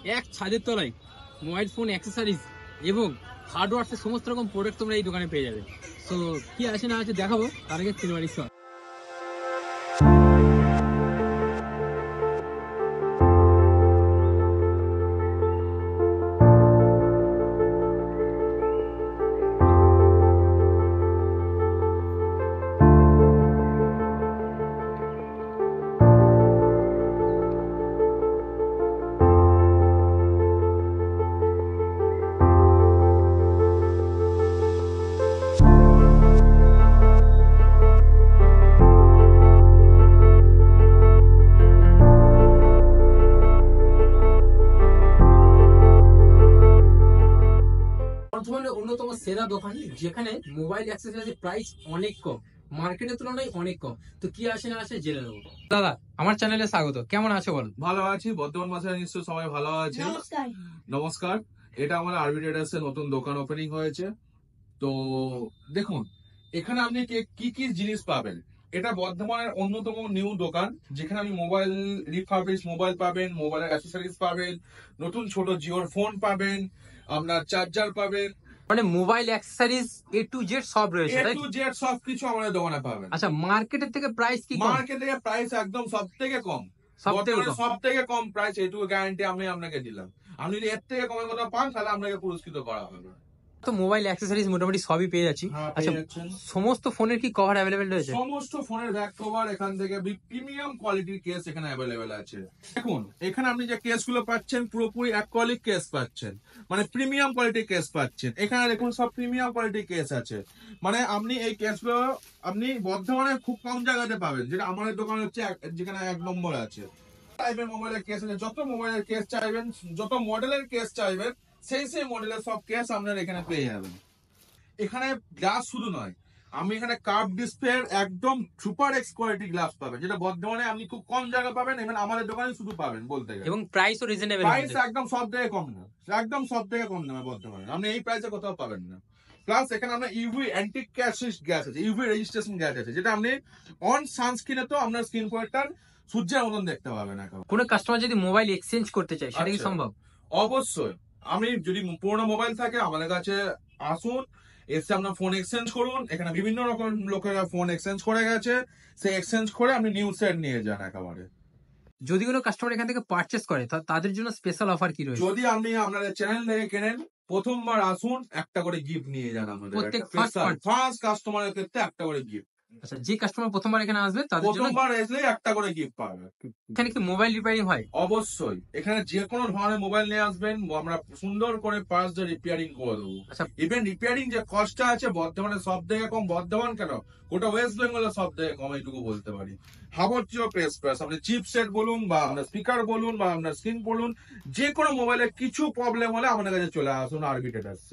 এক ছাদের তলায় মোবাইল ফোন অ্যাক্সেসরিজ এবং হার্ডওয়্যার্সের সমস্ত রকম প্রোডাক্ট তোমরা এই দোকানে পেয়ে যাবে। তো কি আছে না আছে দেখাবো, তার আগে সিনেমাটিক শট। বর্তমানে অন্যতম সেরা দোকান, যেখানে মোবাইল অ্যাক্সেসরিজ প্রাইস অনেক কম, মার্কেটের তুলনায় অনেক কম। তো কি আসে না আসে জেনে নেবো। দাদা, আমার চ্যানেলে স্বাগত। কেমন আছো বল? ভালো আছি, বর্তমান মাসে নিশ্চয় সবাই ভালো আছে। নমস্কার। এটা আমার আরবি ট্রেডার্স এর নতুন দোকান ওপেনিং হয়েছে। তো দেখুন, এখানে আপনি কি কি জিনিস পাবেন। এটা বর্ধমানের অন্যতম নিউ দোকান, যেখানে আপনি মোবাইল রিফার্বিশ মোবাইল পাবেন, মোবাইলের অ্যাক্সেসরিজ পাবেন, নতুন ছোট জিওর ফোন পাবেন, আপনার চার্জার পাবেন, মানে mobile accessories A to Z সব রয়েছে, এ টু জেড সবকিছু আমাদের দোকানে পাবেন। আচ্ছা, মার্কেটের থেকে প্রাইস কি? মার্কেট থেকে প্রাইস একদম সব থেকে কম, সব থেকে কম প্রাইস, এটুকু গ্যারান্টি আমি আপনাকে দিলাম। আপনি যদি এর থেকে কমের কথা পান, তাহলে আপনাকে পুরস্কৃত করা হবে। তো মোবাইল অ্যাক্সেসরিজ মোটামুটি সবই পেয়ে যাচ্ছি। আচ্ছা, সমস্ত ফোনের কি কভার অ্যাভেলেবেল রয়েছে? সমস্ত ফোনের ব্যাক কভার এখান থেকে, প্রিমিয়াম কোয়ালিটির কেস এখানে অ্যাভেলেবেল আছে। দেখুন, এখানে আপনি যে কেস গুলো পাচ্ছেন পুরোপুরি অ্যাক্রিলিক কেস পাচ্ছেন, মানে প্রিমিয়াম কোয়ালিটির কেস পাচ্ছেন। এখানে দেখুন সব প্রিমিয়াম কোয়ালিটির কেস আছে। মানে আপনি এই কেসগুলো আপনি বর্ধমানে খুব কম জায়গাতে পাবেন, যেটা আমাদের দোকান হচ্ছে যেখানে 1 নম্বর আছে। টাইপের মোবাইলের কেস আছে, যত মোবাইলের কেস চাইবেন, যত মডেলের কেস চাইবেন, সেই মডেলের সব কেস আপনারা এখানে পেয়ে যাবেন। এখানে গ্লাস শুধু নয়, আমি এখানে কার্ভ ডিসপ্লে একদম সুপার এক্স কোয়ালিটি গ্লাস পাবেন, যেটা বর্ধমানে আপনি খুব কম জায়গা পাবেন, এবং আমাদের দোকানে শুধু পাবেন বলতে গেলে। এবং প্রাইসও রিজনেবল, প্রাইস একদম সব থেকে কম না, একদম সব থেকে কম দামে বর্ধমানে আপনি এই প্রাইসে কোথাও পাবেন না। প্লাস এখানে আমরা ইউভি অ্যান্টি ক্যাশিস গ্যাস আছে, ইউভি রেজিস্ট্রেশন গ্যাস আছে, যেটা আপনি অন সানস্ক্রিনে তো আপনার স্ক্রিন প্রোটেক্টর সূর্যের মতন দেখতে পাবেন। কোনো কাস্টমার যদি মোবাইল এক্সচেঞ্জ করতে চায়, সেটা কি সম্ভব? অবশ্যই। আমি যদি পুরোনো মোবাইল থাকে, আমাদের কাছে আসুন, এসে আপনার ফোন এক্সচেঞ্জ করুন। এখানে বিভিন্ন রকম লোকেরা ফোন এক্সচেঞ্জ করে গেছে, সেই এক্সচেঞ্জ করে আপনি নিউ সেট নিয়ে যান একেবারে। যদি কোনো কাস্টমার এখান থেকে পারচেজ করে, তাদের জন্য স্পেশাল অফার কি রয়েছে? যদি আপনি আপনাদের চ্যানেল থেকে কেনেন, প্রথমবার আসুন, একটা করে গিফট নিয়ে যান আমাদের। প্রত্যেক ফার্স্ট কাস্টমারের ক্ষেত্রে একটা করে গিফট। আচ্ছা, যে কাস্টমার প্রথমবার এখানে আসবে তাদের জন্য প্রথমবার আসলে একটা করে গিফট পাবে। এখানে কি মোবাইল রিপেয়ারিং হয়? অবশ্যই। এখানে যে কোনো ধরনের মোবাইল নিয়ে আসবেন, আমরা সুন্দর করে পার্টস দিয়ে রিপেয়ারিং করে দেবো। ইভেন রিপেয়ারিং যে কস্টটা আছে বর্ধমানে সব থেকে কম, বর্ধমান কেন গোটা ওয়েস্ট বেঙ্গলে সব থেকে কম, এইটুকু বলতে পারি। যাবতীয় প্রেস আপনি চিপ সেট বলুন, বা আপনার স্পিকার বলুন, বা আপনার স্ক্রিন বলুন, যে কোনো মোবাইলে কিছু প্রবলেম হলে আমাদের কাছে চলে আসুন আরবি ট্রেডার্স।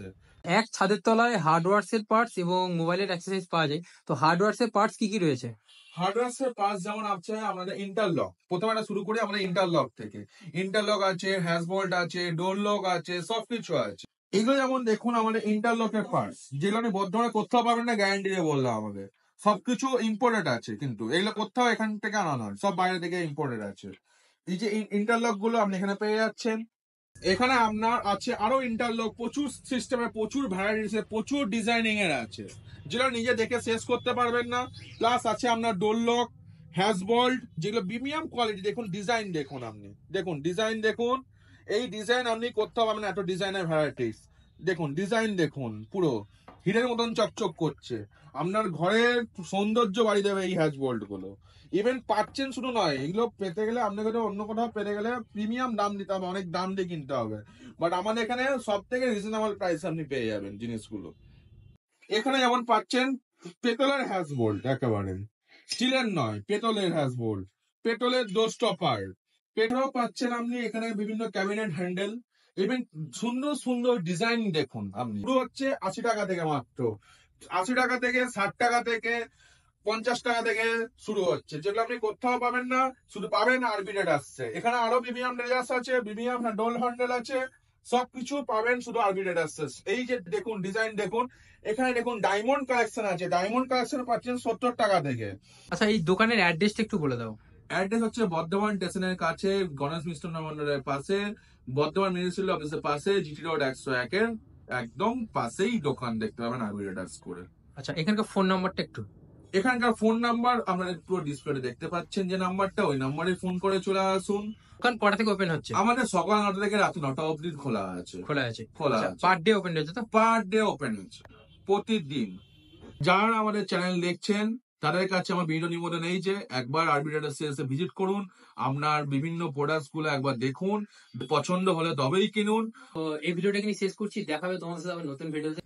এক ছাদের তলায় হার্ডওয়্যার্স এর পার্টস এবং মোবাইলের অ্যাক্সেসরিজ পাওয়া যায়। তো হার্ডওয়্যার্স এর পার্টস কি কি রয়েছে? হার্ডওয়্যার্স এর পার্টস যেমন আছে আমাদের ইন্টারলক, প্রথমে আমরা শুরু করি আমরা ইন্টারলক থেকে। ইন্টারলক আছে, হ্যাশবোল্ট আছে, ডোর লক আছে, সবকিছু আছে। এগুলো যেমন দেখুন আমাদের ইন্টারলকের পার্টস, যেগুলো আপনি বর্ধমানে কোথাও পাবেন না, গ্যারান্টি দিয়ে বললাম আমাদের। সবকিছু ইম্পোর্টেড আছে, কিন্তু এগুলো কোথাও এখান থেকে আনা নয়, সব বাইরে থেকে ইম্পোর্টেড আছে। এই যে ইন্টারলক গুলো আপনি এখানে পেয়ে যাচ্ছেন। এখানে আপনার আছে আরো ইন্টারলক, প্রচুর সিস্টেমের, প্রচুর ভ্যারাইটিস, প্রচুর ডিজাইনিং এর আছে, যেগুলো নিজে দেখে শেষ করতে পারবেন না। প্লাস আছে আপনার ডোর লক, হ্যাশবোল্ট, যেগুলো প্রিমিয়াম কোয়ালিটি। দেখুন ডিজাইন, দেখুন আপনি, দেখুন ডিজাইন, দেখুন এই ডিজাইন আপনি করতে পারবেন, এত ডিজাইনের ভ্যারাইটিস। দেখুন ডিজাইন, দেখুন পুরো হিরের মতন চকচক করছে, আপনার ঘরের সৌন্দর্য বাড়ি দেবে এই হ্যাশবোল্ট গুলো। ইভেন পাচ্ছেন শুধু নয়, এগুলো পেতে গেলে আপনাকে অন্য কোথাও পেতে গেলে প্রিমিয়াম দাম দিতে হবে, অনেক দাম দিয়ে কিনতে হবে। বাট আমাদের এখানে সব থেকে রিজনেবল প্রাইস আপনি পেয়ে যাবেন জিনিসগুলো। এখানে যেমন পাচ্ছেন পেতলের হ্যাশবোল্ট, একেবারে স্টিলের নয়, পেতলের হ্যাশবোল্ট, পেতলের ডোর স্টপার। পেটও পাচ্ছেন আপনি এখানে, বিভিন্ন ক্যাবিনেট হ্যান্ডেল, ইভেন সুন্দর সুন্দর ডিজাইন। দেখুন আপনি, শুরু হচ্ছে 80 টাকা থেকে, মাত্র 80 টাকা থেকে, 60 টাকা থেকে, 50 টাকা থেকে শুরু হচ্ছে, যেগুলো আপনি কোথাও পাবেন না, শুধু পাবেন আরবি ট্রেডার্সে। এখানে আরো প্রিমিয়াম রেজার্স আছে, প্রিমিয়াম ডোর হ্যান্ডেল আছে, সবকিছু পাবেন শুধু আরবি ট্রেডার্সে। এই যে দেখুন ডিজাইন, দেখুন এখানে দেখুন ডায়মন্ড কালেকশন আছে, ডায়মন্ড কালেকশন পাচ্ছেন 70 টাকা থেকে। আচ্ছা, এই দোকানের অ্যাড্রেসটা একটু বলে দাও। অ্যাড্রেস হচ্ছে বর্ধমান স্টেশনের কাছে, গণেশ মিষ্টান্ন মন্ডলের পাশে, বর্ধমান মিউনিসিপ্যাল অফিসের পাশে জিটি রোড 101-এর একদম পাশেই দোকান দেখতে পাবেন আরবিটাস করে। আচ্ছা, এখানকার ফোন নাম্বারটা একটু। এখানকার ফোন নাম্বার আপনারা পুরো ডিসপ্লে দেখতে পাচ্ছেন, যে নাম্বারটা ওই নাম্বারে ফোন করে চলে আসুন। দোকান কটা থেকে ওপেন হচ্ছে? আমাদের সকাল 9টা থেকে রাত 9টা অবধি খোলা আছে। খোলা আছে। খোলা আচ্ছা, আছে। পার ডে ওপেন রয়েছে তো? পার ডে ওপেন আছে প্রতিদিন। যারা আমাদের চ্যানেল দেখছেন তাদের কাছে আমার ভিডিও নিবেদন এই যে একবার আরবিটাসে এসে ভিজিট করুন, আপনার বিভিন্ন প্রোডাক্টস গুলো একবার দেখুন, পছন্দ হলে তবেই কিনুন। তো এই ভিডিওটা এখানে শেষ করছি, দেখা হবে তোমার সাথে আবার নতুন ভিডিওতে।